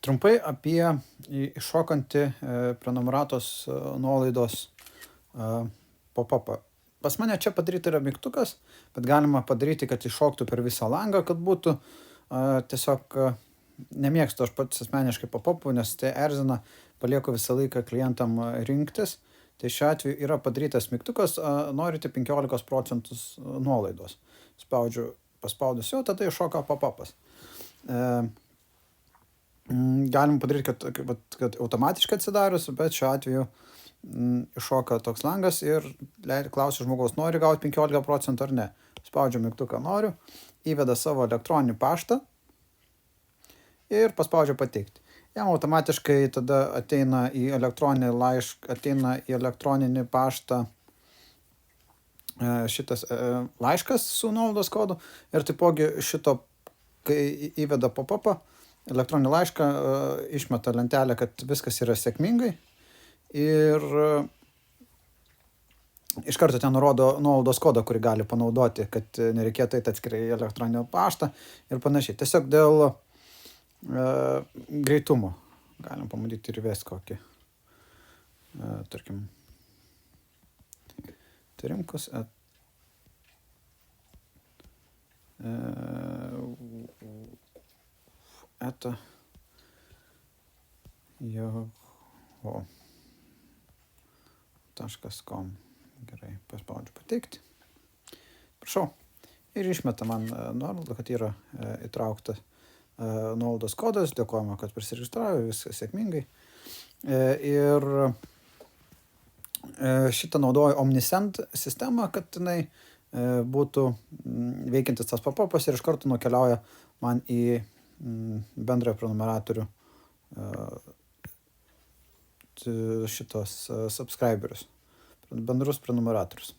Trumpai apie iššokantį prenumeratos nuolaidos pop-upą. Pas mane čia padaryti yra mygtukas, bet galima padaryti, kad iššoktų per visą langą, kad būtų tiesiog nemėgstu aš pats asmeniškai pop-upų, nes tai erzina, palieku visą laiką klientam rinktis. Tai šiuo atveju yra padarytas mygtukas, norite 15% nuolaidos. Paspaudus jau, tada iššoka pop-upas. Galim padaryti, kad automatiškai atsidarius, bet šiuo atveju iššoka toks langas ir klausia žmogaus, nori gauti 15% ar ne. Spaudžiu mygtuką noriu, įveda savo elektroninį paštą ir paspaudžiu pateikti. Jam automatiškai tada ateina į elektroninį paštą šitas laiškas su nuolaidos kodu ir taipogi šito, kai įveda pop-upą, elektroninį laišką išmeta lentelę, kad viskas yra sėkmingai ir iš karto ten nurodo nuolaidos kodą, kurį gali panaudoti, kad nereikėtų eiti atskirai į elektroninį paštą ir panašiai. Tiesiog dėl greitumo galim pamatyti ir įvesti kokį, tarkim, Rimkus yahoo.com. Gerai, paspaudžiu pateikti. Prašau. Ir išmeta man nuorodą, kad yra įtrauktas nuolaidos kodas. Dėkojame, kad prisiregistravo, viskas sėkmingai. Ir šitą naudoju Omnisend sistemą, kad jinai būtų veikiantis tas pop-upas ir iš karto nukeliauja man į bendrąją prenumeratorių šitos subscriberius, bendrus prenumeratorius.